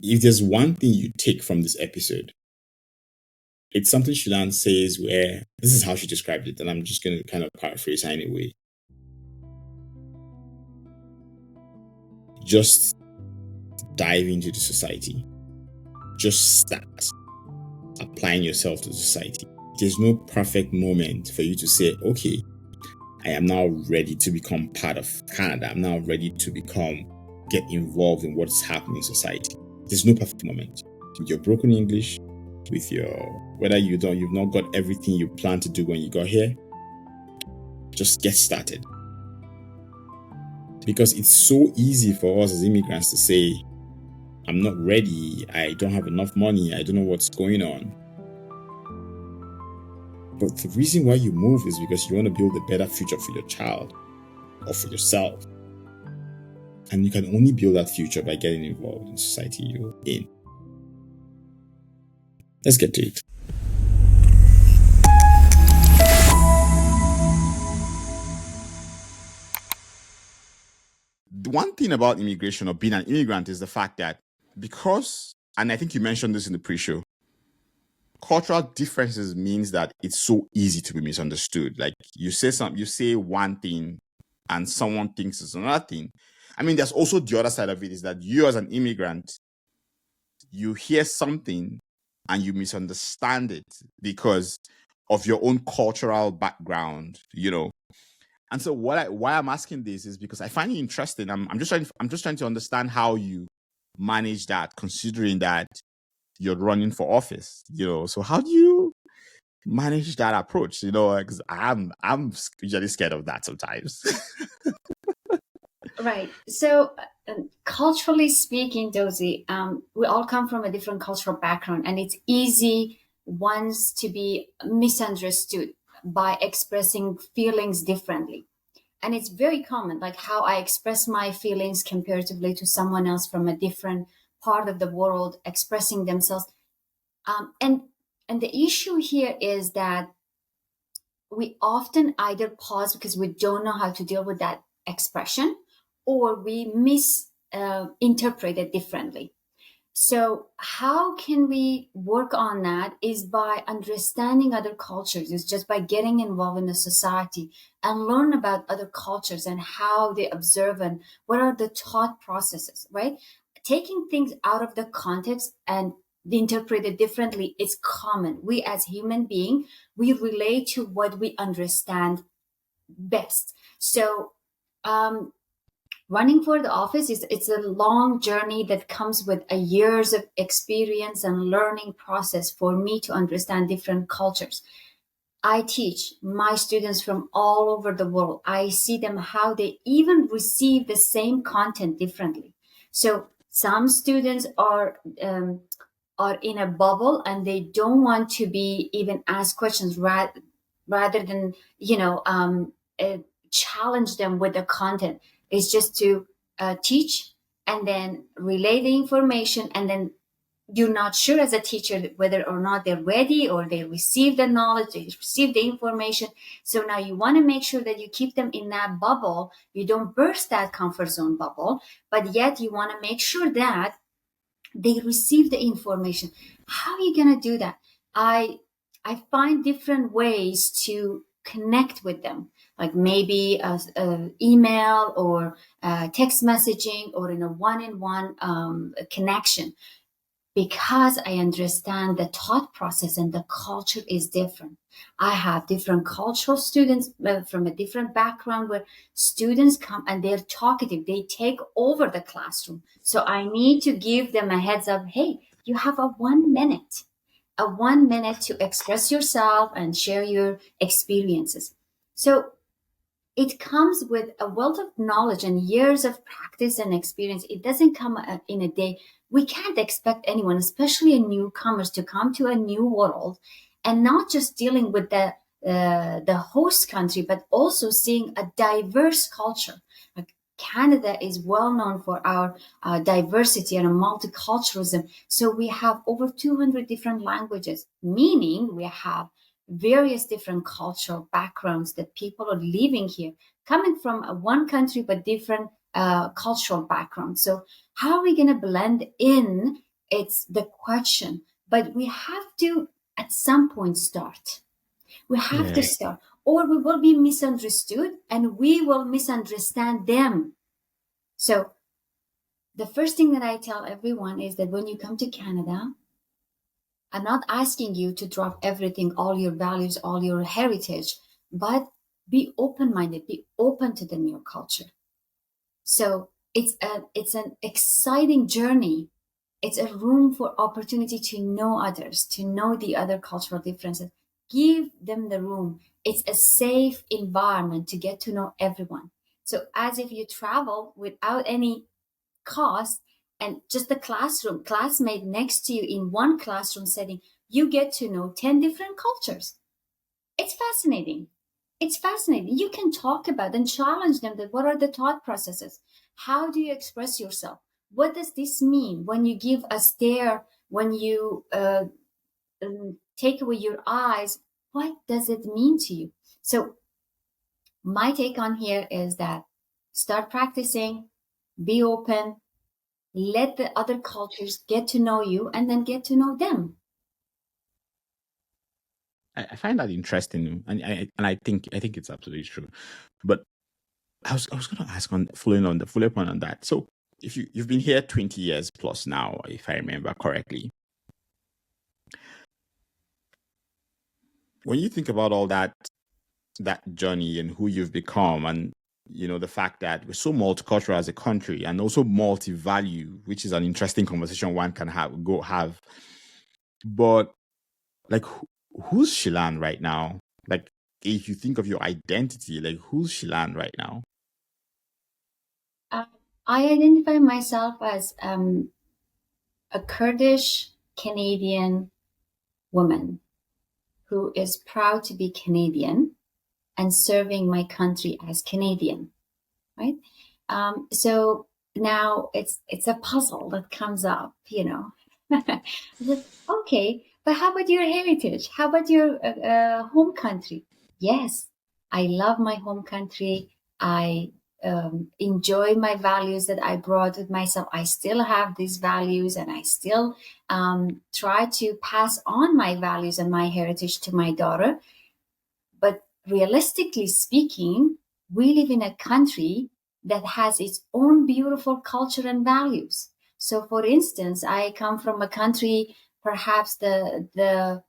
if there's one thing you take from this episode, it's something Shilan says where this is how she described it, and I'm just going to kind of paraphrase her anyway. Just dive into the society. Just start applying yourself to the society. There's no perfect moment for you to say, okay, I am now ready to become part of Canada. I'm now ready to get involved in what's happening in society. There's no perfect moment. With your broken English, with whether you've not got everything you planned to do when you got here, just get started. Because it's so easy for us as immigrants to say, I'm not ready, I don't have enough money, I don't know what's going on. But the reason why you move is because you want to build a better future for your child or for yourself. And you can only build that future by getting involved in the society you're in. Let's get to it. The one thing about immigration or being an immigrant is the fact that because, and I think you mentioned this in the pre-show, cultural differences means that it's so easy to be misunderstood. Like you say one thing and someone thinks it's another thing. I mean, there's also the other side of it is that you as an immigrant, you hear something and you misunderstand it because of your own cultural background, And so why I'm asking this is because I find it interesting. I'm just trying to understand how you manage that, considering that you're running for office, So how do you manage that approach? Because I'm usually scared of that sometimes. Right. So culturally speaking, Dozy, we all come from a different cultural background, and it's easy once to be misunderstood by expressing feelings differently. And it's very common, like how I express my feelings comparatively to someone else from a different part of the world expressing themselves. And the issue here is that we often either pause because we don't know how to deal with that expression, or we misinterpret it differently. So how can we work on that is by understanding other cultures. It's just by getting involved in the society and learn about other cultures and how they observe and what are the thought processes, right? Taking things out of the context and interpret it differently is common. We as human beings, we relate to what we understand best. So running for the office it's a long journey that comes with a years of experience and learning process for me to understand different cultures. I teach my students from all over the world. I see them how they even receive the same content differently. So some students are in a bubble and they don't want to be even asked questions rather than challenge them with the content. It's just to teach and then relay the information, and then you're not sure as a teacher whether or not they're ready or they receive the knowledge, they receive the information. So now you want to make sure that you keep them in that bubble. You don't burst that comfort zone bubble, but yet you want to make sure that they receive the information. How are you going to do that? I find different ways to connect with them, like maybe a email or text messaging or in a one-on-one connection, because I understand the thought process and the culture is different. I have different cultural students from a different background where students come and they're talkative. They take over the classroom. So I need to give them a heads up. Hey, you have a 1 minute to express yourself and share your experiences. So it comes with a wealth of knowledge and years of practice and experience. It doesn't come in a day. We can't expect anyone, especially newcomers, to come to a new world and not just dealing with the host country, but also seeing a diverse culture. Like Canada is well known for our diversity and multiculturalism. So we have over 200 different languages, meaning we have various different cultural backgrounds that people are living here, coming from one country but different cultural backgrounds. So how are we going to blend in It's the question. But we have to, at some point, start. We have to start, or we will be misunderstood and we will misunderstand them. So the first thing that I tell everyone is that when you come to Canada, I'm not asking you to drop everything, all your values, all your heritage, but be open-minded, be open to the new culture. So it's an exciting journey. It's a room for opportunity to know others, to know the other cultural differences. Give them the room. It's a safe environment to get to know everyone. So as if you travel without any cost and just the classmate next to you in one classroom setting, you get to know 10 different cultures. It's fascinating. It's fascinating. You can talk about and challenge them that what are the thought processes? How do you express yourself? What does this mean when you give a stare, when you take away your eyes? What does it mean to you? So my take on here is that start practicing, be open, let the other cultures get to know you and then get to know them. I find that interesting, and I think it's absolutely true. But I was going to ask on following up on that. So if you've been here 20 years plus now, if I remember correctly, when you think about all that journey and who you've become, and the fact that we're so multicultural as a country and also multi-value, which is an interesting conversation one can have. But like, who's Shilan right now? Like, if you think of your identity, like, who's Shilan right now? I identify myself as a Kurdish Canadian woman who is proud to be Canadian and serving my country as Canadian, right? So now it's a puzzle that comes up, Okay, but how about your heritage? How about your home country? Yes, I love my home country. I enjoy my values that I brought with myself. I still have these values and I still try to pass on my values and my heritage to my daughter. But realistically speaking, we live in a country that has its own beautiful culture and values. So, for instance, I come from a country, perhaps the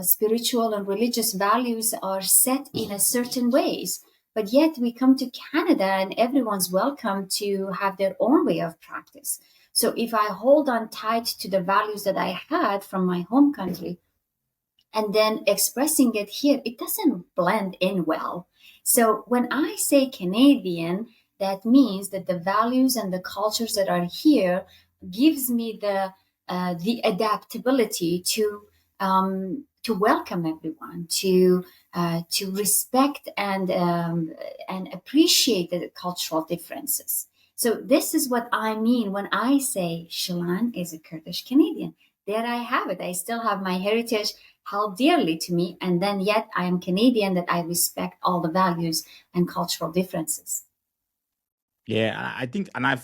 spiritual and religious values are set in a certain ways, but yet we come to Canada and everyone's welcome to have their own way of practice. So, if I hold on tight to the values that I had from my home country, and then expressing it here, it doesn't blend in well. So when I say Canadian, that means that the values and the cultures that are here gives me the adaptability to welcome everyone, to respect and appreciate the cultural differences. So this is what I mean when I say Shilan is a Kurdish Canadian. There I have it. I still have my heritage held dearly to me, and then yet I am Canadian, that I respect all the values and cultural differences. Yeah, I think, and I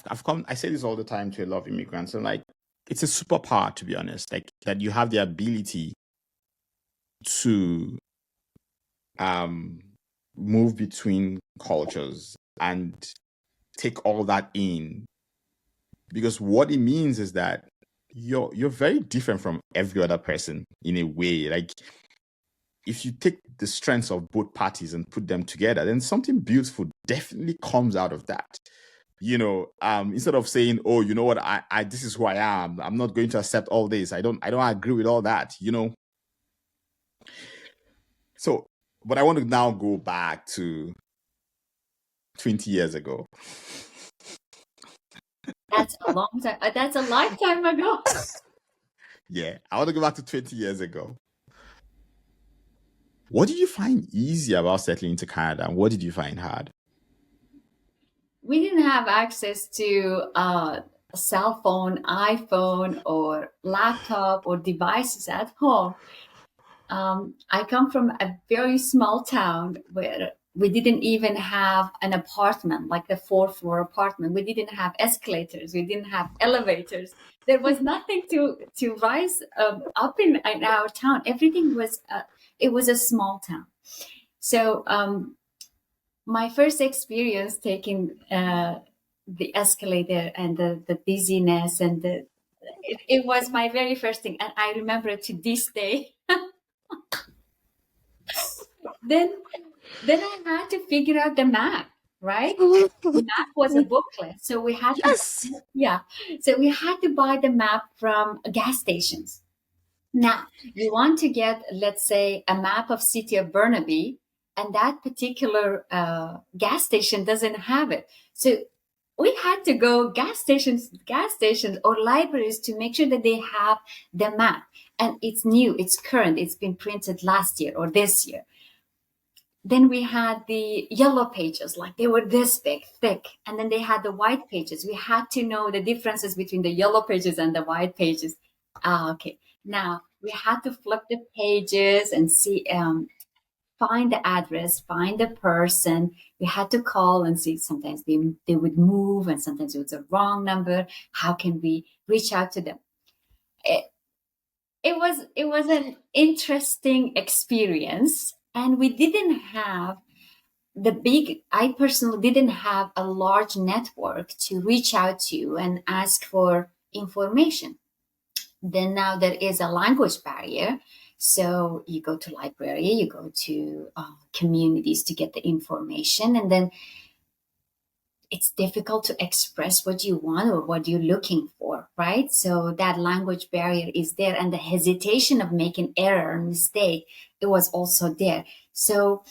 say this all the time to a lot of immigrants, and like, it's a superpower, to be honest, like that you have the ability to move between cultures and take all that in, because what it means is that you're very different from every other person in a way. Like, if you take the strengths of both parties and put them together, then something beautiful definitely comes out of that. Instead of saying, oh, you know what, I this is who I am, I'm not going to accept all this, I don't agree with all that. So, but I want to now go back to 20 years ago. That's a long time. That's a lifetime ago. Yeah, I want to go back to 20 years ago. What did you find easy about settling into Canada, and what did you find hard? We didn't have access to a cell phone, iPhone, or laptop or devices at home. I come from a very small town where We didn't even have an apartment, like the fourth floor apartment. We didn't have escalators. We didn't have elevators. There was nothing to rise up in our town. Everything was, it was a small town. So my first experience taking the escalator and the dizziness and it was my very first thing. And I remember it to this day. Then I had to figure out the map, right? The map was a booklet. So we had Yes. So we had to buy the map from gas stations. Now, you want to get, let's say, a map of city of Burnaby, and that particular gas station doesn't have it. So we had to go gas stations or libraries to make sure that they have the map. And it's new, it's current, it's been printed last year or this year. Then we had the yellow pages, like they were this big, thick. And then they had the white pages. We had to know the differences between the yellow pages and the white pages. Okay. Now we had to flip the pages and see, find the address, find the person. We had to call and see. Sometimes they would move, and sometimes it was a wrong number. How can we reach out to them? It was an interesting experience, and we didn't have I personally didn't have a large network to reach out to and ask for information. Then now there is a language barrier. So you go to library, you go to communities to get the information, and then it's difficult to express what you want or what you're looking for, right? So that language barrier is there, and the hesitation of making error or mistake, it was also there. So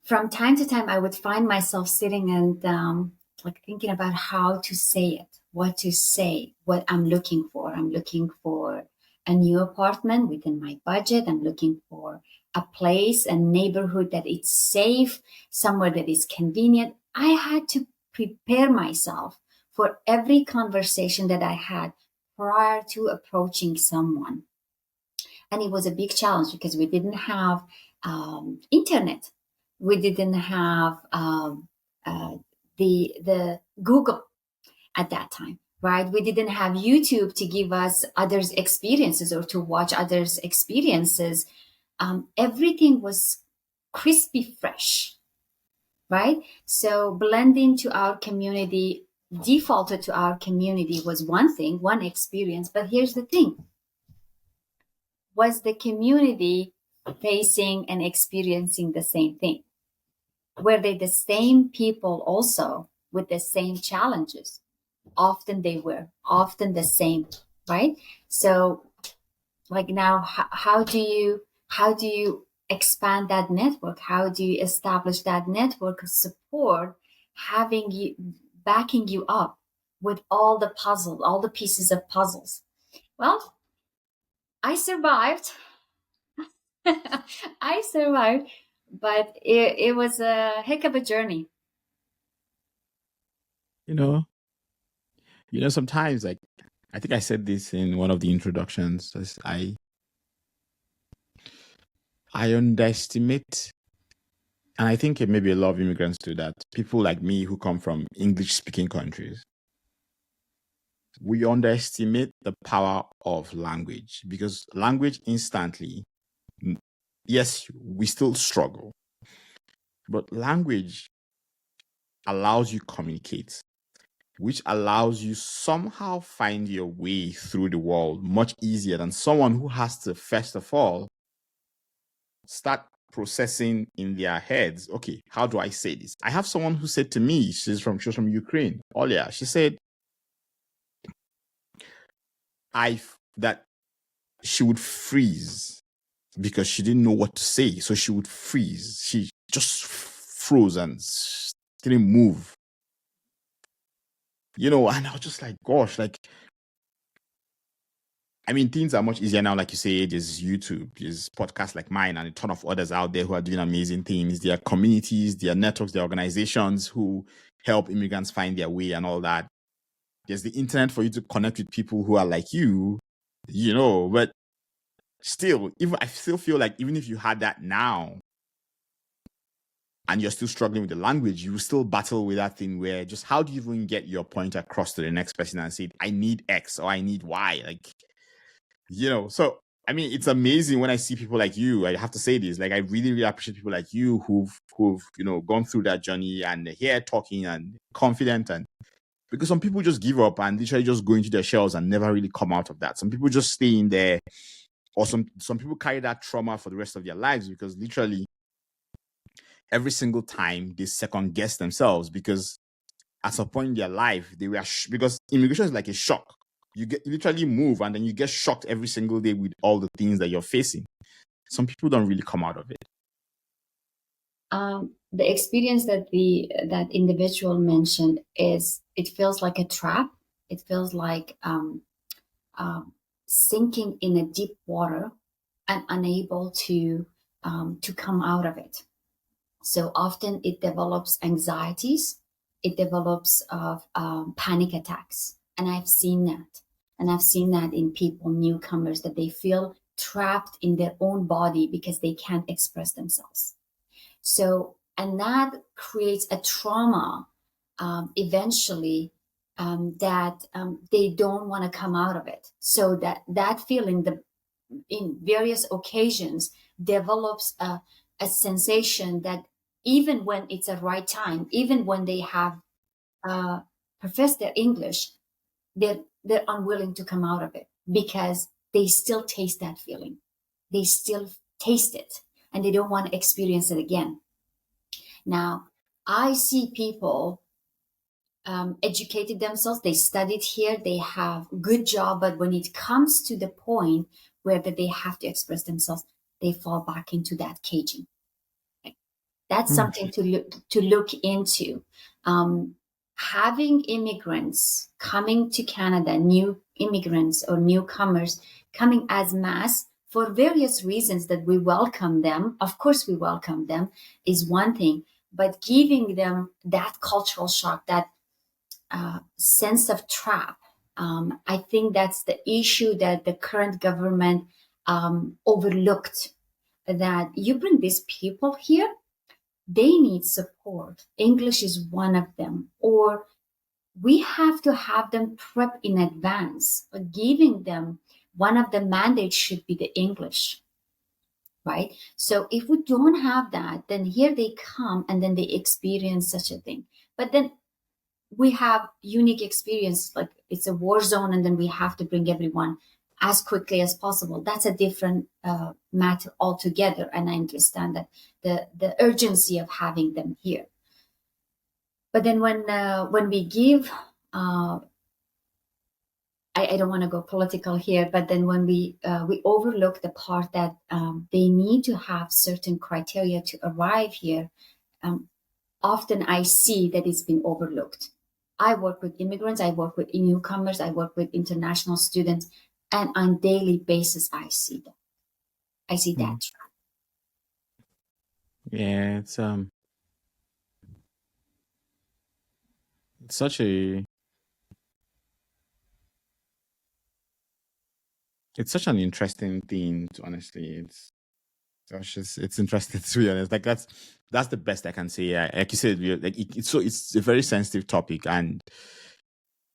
from time to time, I would find myself sitting and like thinking about how to say it, what to say, what I'm looking for. I'm looking for a new apartment within my budget. I'm looking for a place, a neighborhood that it's safe, somewhere that is convenient. I had to prepare myself for every conversation that I had prior to approaching someone. And it was a big challenge because we didn't have internet. We didn't have the Google at that time, right? We didn't have YouTube to give us others' experiences or to watch others' experiences. Everything was crispy fresh, right? So blending to our community, defaulted to our community was one thing, one experience. But here's the thing. Was the community facing and experiencing the same thing? Were they the same people also with the same challenges? Often they were, often the same, right? So like now, how do you expand that network? How do you establish that network of support, having you, backing you up with all the pieces of puzzles? Well, I survived. I survived, but it was a heck of a journey. You know, sometimes, like, I think I said this in one of the introductions. I underestimate, and I think it maybe a lot of immigrants do that. People like me who come from English-speaking countries, we underestimate the power of language, because language instantly, yes, we still struggle, but language allows you to communicate, which allows you somehow find your way through the world much easier than someone who has to, first of all, start processing in their heads, okay, how do I say this? I have someone who said to me, she was from Ukraine earlier. She said that she would freeze because she didn't know what to say. So she would freeze. She just froze and didn't move. And I was just like, gosh, like, I mean, things are much easier now. Like you say, there's YouTube, there's podcasts like mine, and a ton of others out there who are doing amazing things. There are communities, there are networks, there are organizations who help immigrants find their way and all that. There's the internet for you to connect with people who are like you, but still, I still feel like even if you had that now, and you're still struggling with the language, you still battle with that thing where just how do you even get your point across to the next person and say, I need X or I need Y? Like, so I mean, it's amazing when I see people like you. I have to say this, like, I really, really appreciate people like you who've gone through that journey and they're here talking and confident, and because some people just give up and literally just go into their shells and never really come out of that. Some people just stay in there, or some people carry that trauma for the rest of their lives because literally every single time they second guess themselves, because at some point in their life they were because immigration is like a shock. You literally move and then you get shocked every single day with all the things that you're facing. Some people don't really come out of it. The experience that that individual mentioned is, it feels like a trap. It feels like sinking in a deep water and unable to come out of it. So often it develops anxieties, it develops panic attacks, and I've seen that. And I've seen that in people, newcomers, that they feel trapped in their own body because they can't express themselves. So, and that creates a trauma eventually, that they don't want to come out of it. So that feeling, in various occasions, develops a sensation that even when it's a right time, even when they have professed their English, they're unwilling to come out of it because they still taste that feeling. They still taste it and they don't want to experience it again. Now, I see people educated themselves, they studied here, they have good job, but when it comes to the point where that they have to express themselves, they fall back into that caging. That's something to look into. Having immigrants coming to Canada, new immigrants or newcomers coming as mass for various reasons that we welcome them. Of course, we welcome them is one thing, but giving them that cultural shock, that sense of trap, I think that's the issue that the current government overlooked. That you bring these people here, they need support. English is one of them, or we have to have them prep in advance. Giving them one of the mandates should be the English, right? So if we don't have that, then here they come and then they experience such a thing. But then we have unique experience, like it's a war zone, and then we have to bring everyone as quickly as possible. That's a different matter altogether, and I understand that the urgency of having them here. But then when we give, I don't want to go political here, but then when we overlook the part that they need to have certain criteria to arrive here, often I see that it's been overlooked. I work with immigrants, I work with newcomers, I work with international students, and on daily basis, I see that. I see that. Yeah, it's such a it's such an interesting thing. Honestly, it's interesting to be honest. Like that's the best I can say. Like you said, like it's a very sensitive topic and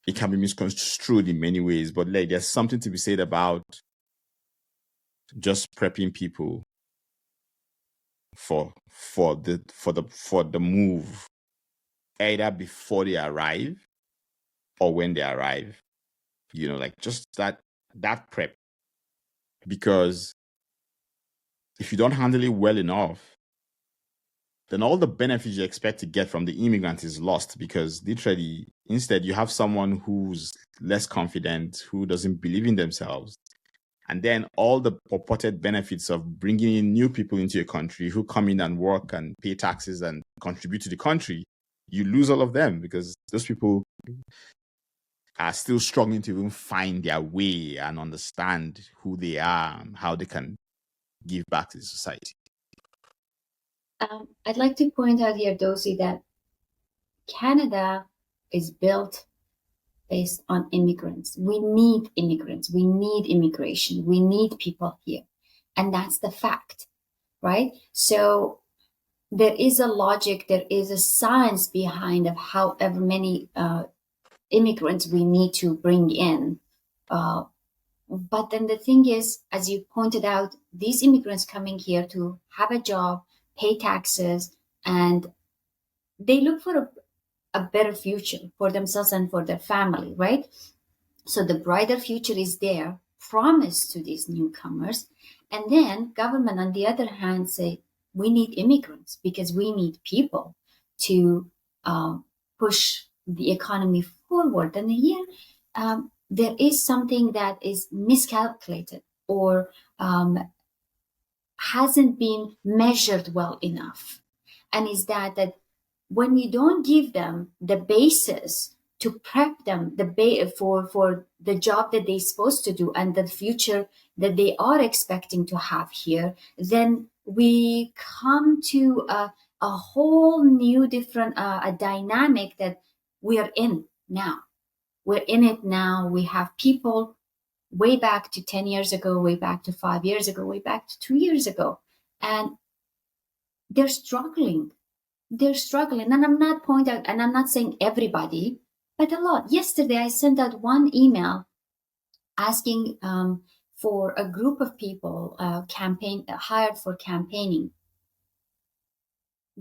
it can be misconstrued in many ways. But like, there's something to be said about just prepping people for the move, either before they arrive or when they arrive. Like just that prep, because if you don't handle it well enough, then all the benefits you expect to get from the immigrant is lost, because literally instead you have someone who's less confident, who doesn't believe in themselves. And then all the purported benefits of bringing in new people into your country who come in and work and pay taxes and contribute to the country, you lose all of them because those people are still struggling to even find their way and understand who they are and how they can give back to the society. I'd like to point out here, Dosi, that Canada is built based on immigrants. We need immigrants. We need immigration. We need people here. And that's the fact, right? So there is a logic, there is a science behind of however many immigrants we need to bring in. But then the thing is, as you pointed out, these immigrants coming here to have a job, pay taxes, and they look for a better future for themselves and for their family, right? So the brighter future is there, promised to these newcomers. And then government, on the other hand, say, we need immigrants because we need people to push the economy forward. And here, there is something that is miscalculated or hasn't been measured well enough. And is that when you don't give them the basis to prep them for the job that they're supposed to do and the future that they are expecting to have here, then we come to a whole new different a dynamic that we are in now. We're in it now. We have people way back to 10 years ago, way back to 5 years ago, way back to 2 years ago. And they're struggling. They're struggling. And I'm not pointing out, and I'm not saying everybody, but a lot. Yesterday, I sent out one email asking for a group of people hired for campaigning.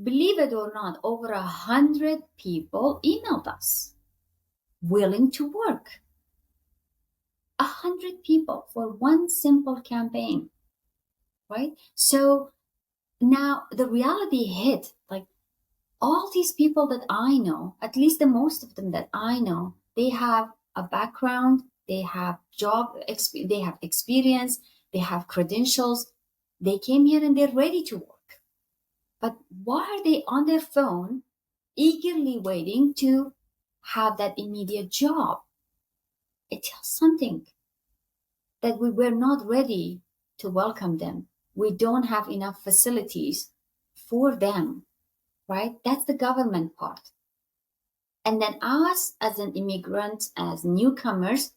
Believe it or not, over 100 people emailed us willing to work. 100 people for one simple campaign, right? So now the reality hit, like all these people that I know, at least the most of them that I know, they have a background, they have they have experience, they have credentials, they came here and they're ready to work. But why are they on their phone eagerly waiting to have that immediate job? It tells something that we were not ready to welcome them. We don't have enough facilities for them, right? That's the government part. And then us as an immigrant, as newcomers,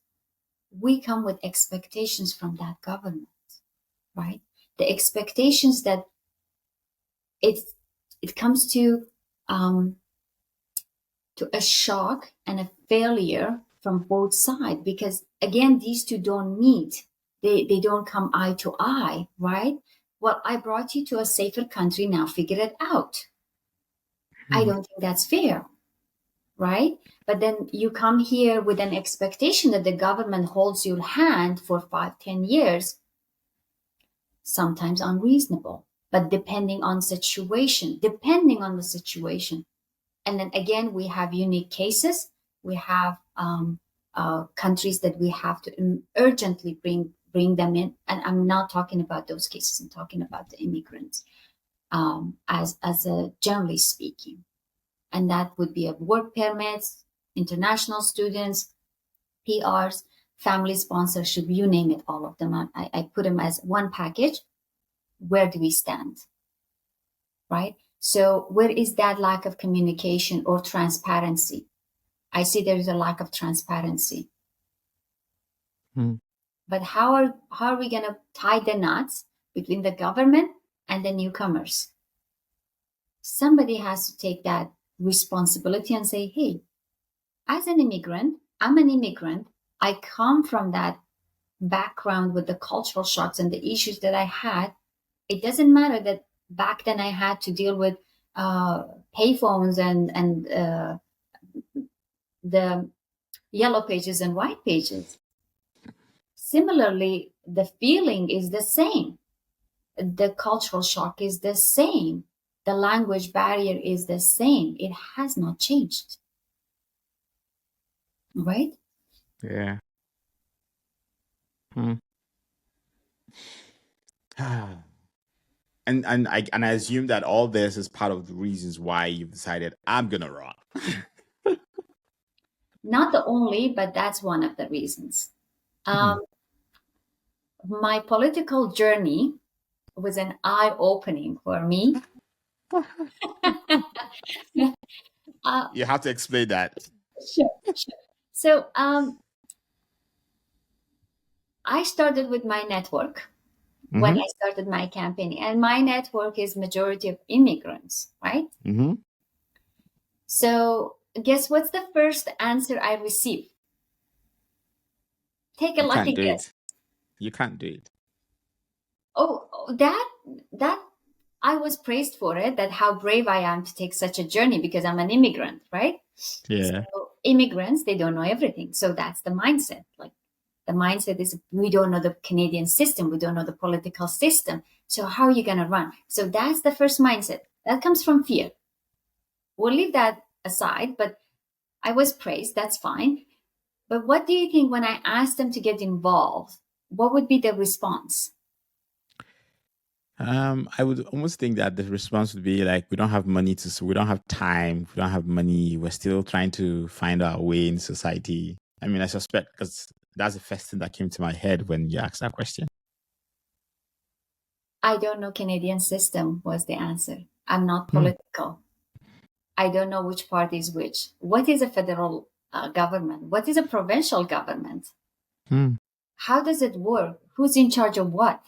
we come with expectations from that government, right? The expectations that it comes to a shock and a failure from both sides, because again, these two don't meet. They don't come eye to eye, right? Well, I brought you to a safer country, now figure it out. I don't think that's fair, right? But then you come here with an expectation that the government holds your hand for 5-10 years, sometimes unreasonable, but depending on the situation. And then again, we have unique cases. We have countries that we have to urgently bring them in. And I'm not talking about those cases. I'm talking about the immigrants as a generally speaking. And that would be work permits, international students, PRs, family sponsorship, you name it, all of them. I put them as one package. Where do we stand? Right? So where is that lack of communication or transparency? I see there is a lack of transparency. But how are we going to tie the knots between the government and the newcomers? Somebody has to take that responsibility and say, hey, as an immigrant, I'm an immigrant. I come from that background with the cultural shocks and the issues that I had. It doesn't matter that back then I had to deal with payphones and the yellow pages and white pages. Similarly, the feeling is the same. The cultural shock is the same. The language barrier is the same. It has not changed. Right? Yeah. And I assume that all this is part of the reasons why you've decided I'm gonna run. Not the only, but that's one of the reasons. My political journey was an eye-opening for me. You have to explain that. Sure. So I started with my network. when Mm-hmm. I started my campaign. And my network is majority of immigrants, right? Mm-hmm. So guess what's the first answer I received? Take a You lucky can't do guess. it. You can't do it. That I was praised for it, that how brave I am to take such a journey because I'm an immigrant, right? Yeah. So immigrants, they don't know everything. So that's the mindset. Like the mindset is we don't know the Canadian system, we don't know the political system. So how are you gonna run? So that's the first mindset. That comes from fear. We'll leave that aside, but I was praised, that's fine. But what do you think when I asked them to get involved? What would be the response? I would almost think that the response would be like, we don't have money we don't have time, we don't have money, we're still trying to find our way in society. I mean, I suspect because that's the first thing that came to my head when you asked that question. I don't know Canadian system was the answer. I'm not political. I don't know which party is which. What is a federal government? What is a provincial government? Hmm. How does it work? Who's in charge of what?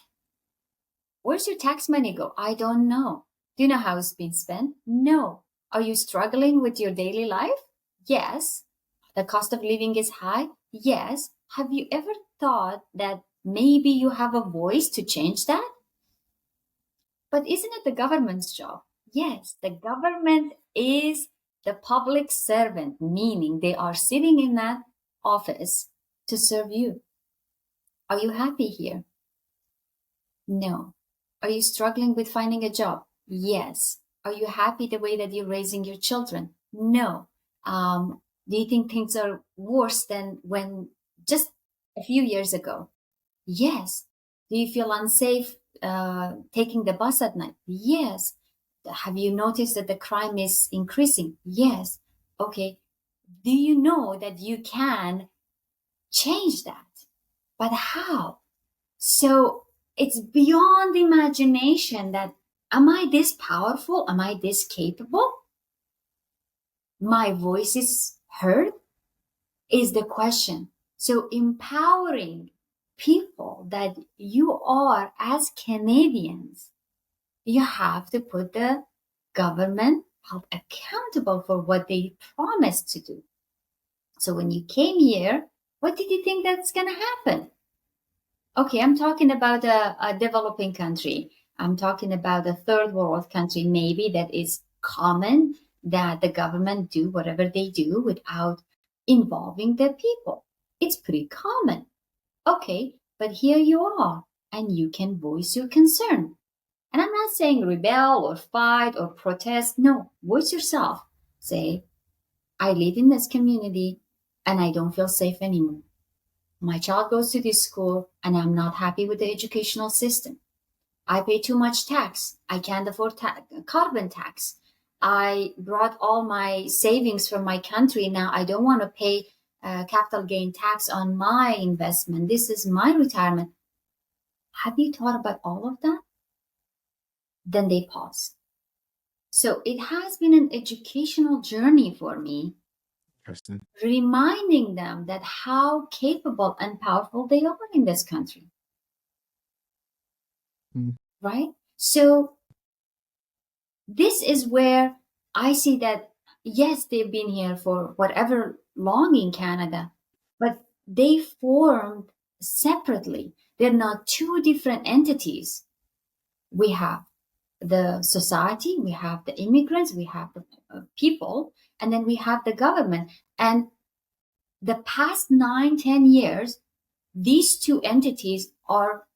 Where's your tax money go? I don't know. Do you know how it's been spent? No. Are you struggling with your daily life? Yes. The cost of living is high? Yes. Have you ever thought that maybe you have a voice to change that? But isn't it the government's job? Yes, the government is the public servant, meaning they are sitting in that office to serve you. Are you happy here? No. Are you struggling with finding a job? Yes. Are you happy the way that you're raising your children? No. Do you think things are worse than when just a few years ago? Yes. Do you feel unsafe taking the bus at night? Yes. Have you noticed that the crime is increasing? Yes. Okay. Do you know that you can change that? But how? So it's beyond imagination that am I this powerful? Am I this capable? My voice is heard is the question. So empowering people that you are as Canadians, you have to put the government held accountable for what they promised to do. So when you came here, what did you think that's going to happen? Okay, I'm talking about a developing country. I'm talking about a third world country, maybe that is common that the government do whatever they do without involving the people. It's pretty common. Okay, but here you are, and you can voice your concern. And I'm not saying rebel or fight or protest. No, voice yourself. Say, I live in this community and I don't feel safe anymore. My child goes to this school and I'm not happy with the educational system. I pay too much tax. I can't afford carbon tax. I brought all my savings from my country. Now I don't want to pay capital gain tax on my investment. This is my retirement. Have you thought about all of that? Then they pause. So it has been an educational journey for me, Interesting. reminding them that how capable and powerful they are in this country. Right? So this is where I see that, yes, they've been here for whatever long in Canada, but they formed separately. They're not two different entities. We have the society, we have the immigrants, we have the people, and then we have the government. And the past 9, 10 years, these two entities are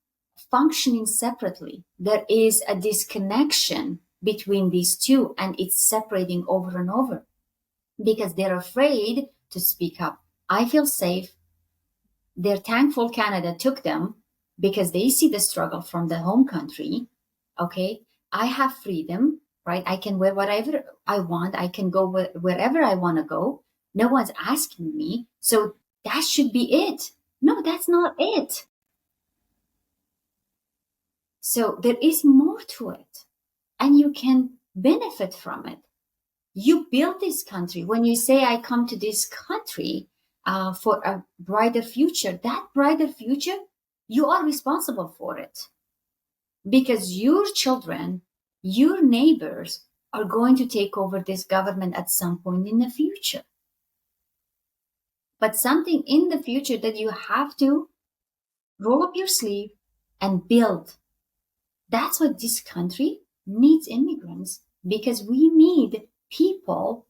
functioning separately. There is a disconnection between these two, and it's separating over and over because they're afraid to speak up. I feel safe. They're thankful Canada took them because they see the struggle from the home country. Okay, I have freedom, right? I can wear whatever I want. I can go wherever I want to go. No one's asking me. So that should be it. No, that's not it. So there is more to it, and you can benefit from it. You build this country. When you say, I come to this country for a brighter future, that brighter future, you are responsible for it. because your children, your neighbors are going to take over this government at some point in the future. But something in the future that you have to roll up your sleeve and build. That's what this country needs immigrants, because we need people,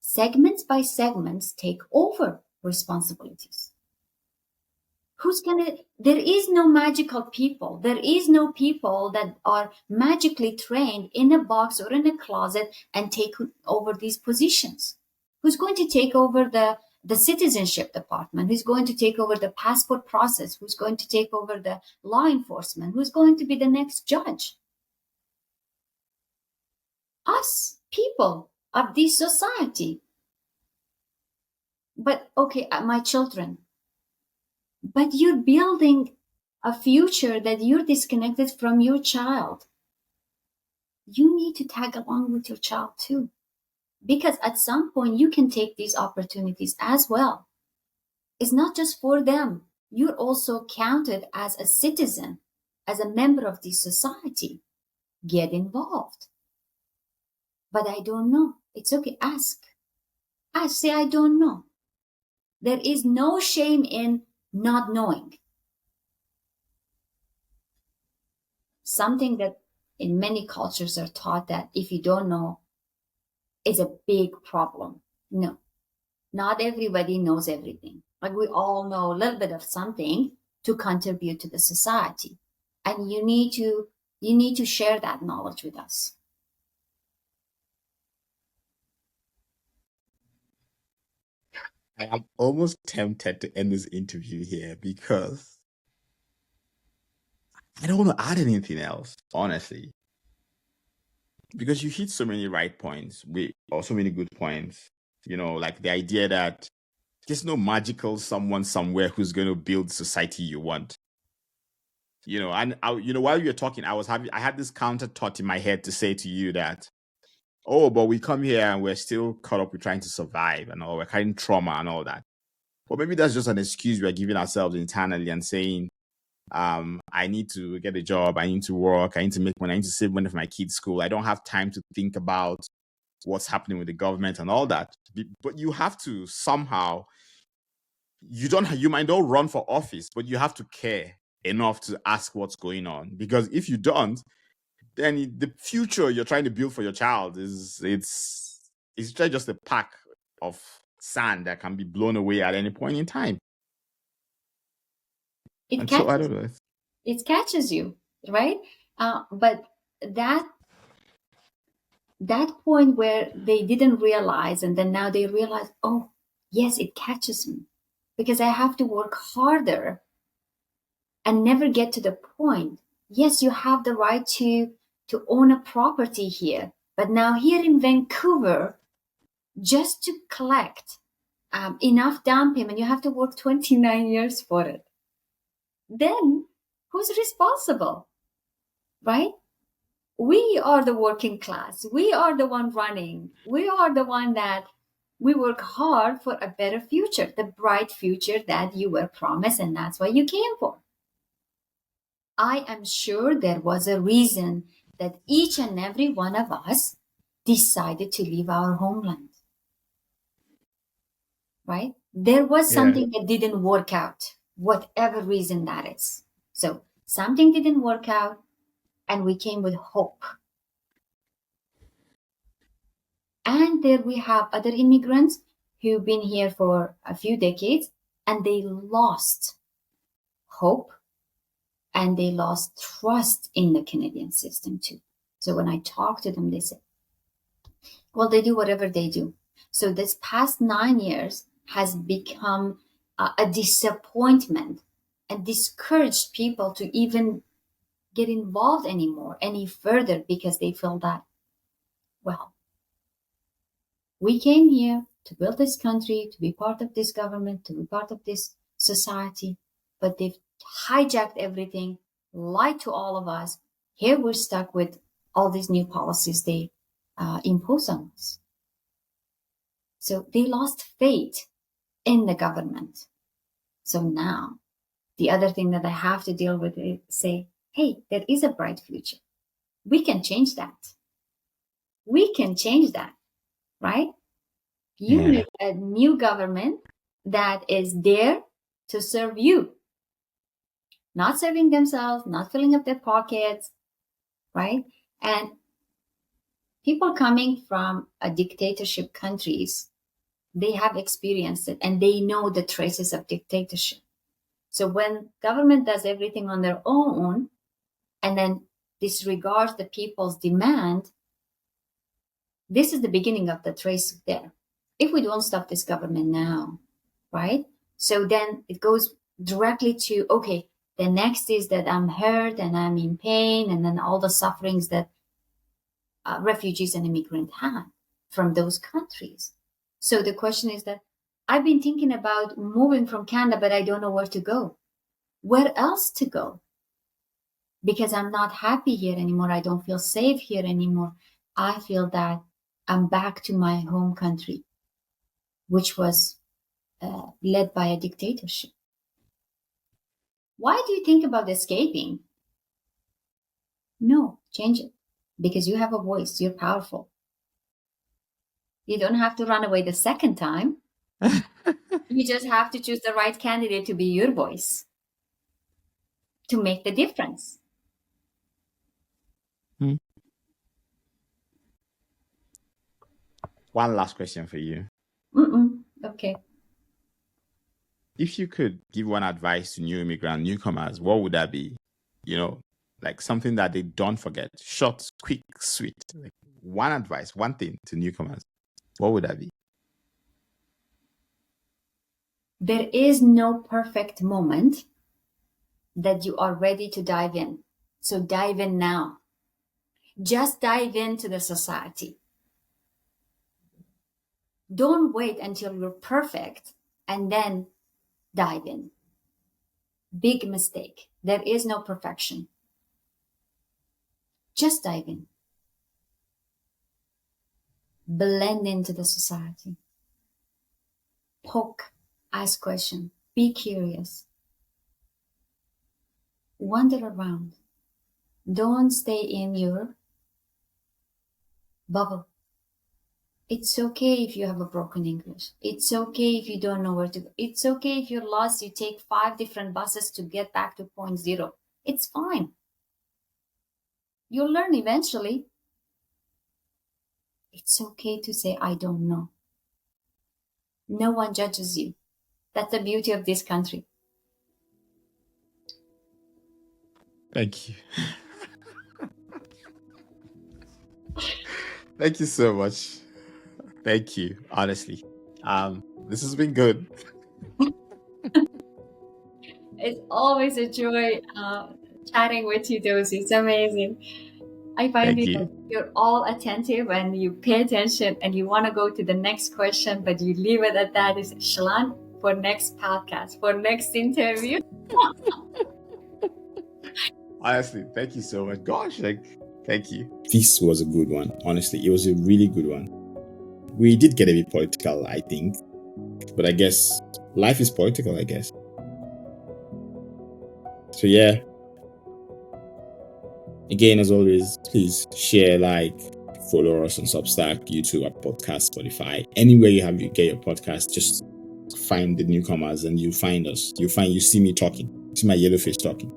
segments by segments, take over responsibilities. There is no magical people. There is no people that are magically trained in a box or in a closet and take over these positions. Who's going to take over the citizenship department? Who's going to take over the passport process? Who's going to take over the law enforcement? Who's going to be the next judge? Us, people of this society. But okay, my children, but you're building a future that you're disconnected from your child. You need to tag along with your child too, because at some point you can take these opportunities as well. It's not just for them. You're also counted as a citizen, as a member of this society. Get involved. But I don't know. It's okay. Ask. Say, I don't know. There is no shame in not knowing. Something that in many cultures are taught that if you don't know, it's a big problem. No, not everybody knows everything. Like we all know a little bit of something to contribute to the society. And you need to share that knowledge with us. I am almost tempted to end this interview here because I don't want to add anything else, honestly. Because you hit so many right points, or so many good points. Like the idea that there's no magical someone somewhere who's going to build the society you want. And while you were talking, I had this counter thought in my head to say to you that, oh, but we come here and we're still caught up with trying to survive and all, we're carrying trauma and all that. But maybe that's just an excuse we're giving ourselves internally and saying, I need to get a job, I need to work, I need to make money, I need to save money for my kids' school. I don't have time to think about what's happening with the government and all that. But you have to somehow, you might not run for office, but you have to care enough to ask what's going on. Because if you don't, then the future you're trying to build for your child it's just a pack of sand that can be blown away at any point in time. It catches you, right? But that point where they didn't realize, and then now they realize, oh, yes, it catches me because I have to work harder and never get to the point. Yes, you have the right to own a property here, but now here in Vancouver, just to collect enough down payment, you have to work 29 years for it. Then who's responsible, right? We are the working class. We are the one running. We are the one that we work hard for a better future, the bright future that you were promised, and that's what you came for. I am sure there was a reason that each and every one of us decided to leave our homeland, right? There was something that didn't work out, whatever reason that is. So something didn't work out, and we came with hope. And there we have other immigrants who've been here for a few decades, and they lost hope and they lost trust in the Canadian system too. So when I talk to them, they say, well, they do whatever they do. So this past 9 years has become a disappointment and discouraged people to even get involved anymore, any further, because they feel that, well, we came here to build this country, to be part of this government, to be part of this society, but they've hijacked everything, lied to all of us. Here we're stuck with all these new policies they impose on us. So they lost faith in the government. So now, the other thing that I have to deal with is say, hey, there is a bright future. We can change that. We can change that, right? You Yeah. need a new government that is there to serve you, not serving themselves, not filling up their pockets, right? And people coming from a dictatorship countries, they have experienced it and they know the traces of dictatorship. So when government does everything on their own and then disregards the people's demand, this is the beginning of the trace there. If we don't stop this government now, right? So then it goes directly to, okay, the next is that I'm hurt and I'm in pain, and then all the sufferings that refugees and immigrants have from those countries. So the question is that I've been thinking about moving from Canada, but I don't know where to go. Where else to go? Because I'm not happy here anymore. I don't feel safe here anymore. I feel that I'm back to my home country, which was led by a dictatorship. Why do you think about escaping? No, change it. Because you have a voice. You're powerful. You don't have to run away the second time. You just have to choose the right candidate to be your voice, to make the difference. One last question for you. Okay. If you could give one advice to newcomers, what would that be? Like something that they don't forget. Short, quick, sweet. Like one advice, one thing to newcomers. What would that be? There is no perfect moment that you are ready to dive in. So dive in now. Just dive into the society. Don't wait until you're perfect and then dive in. Big mistake. There is no perfection. Just dive in. Blend into the society. Poke, ask questions, be curious. Wander around. Don't stay in your bubble. It's okay if you have a broken English. It's okay if you don't know where to go. It's okay if you're lost, you take 5 different buses to get back to point zero. It's fine. You'll learn eventually. It's okay to say, I don't know. No one judges you. That's the beauty of this country. Thank you. Thank you so much. Thank you, honestly. This has been good. It's always a joy chatting with you, Dozy. It's amazing. I find that you're all attentive and you pay attention and you want to go to the next question, but you leave it at that. Is Shilan, for next podcast, for next interview. Honestly, thank you so much. Gosh, thank you. This was a good one. Honestly, it was a really good one. We did get a bit political, I think, but I guess life is political, I guess. So yeah. Again, as always, please share, follow us on Substack, YouTube, our podcast, Spotify. Anywhere you get your podcast, just find the Newcomers and you'll find us. You see me talking. You see my yellow face talking.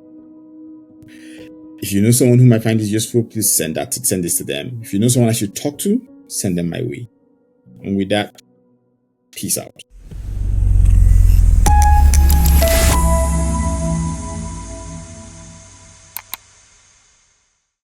If you know someone who might find this useful, please send this to them. If you know someone I should talk to, send them my way. And with that, peace out.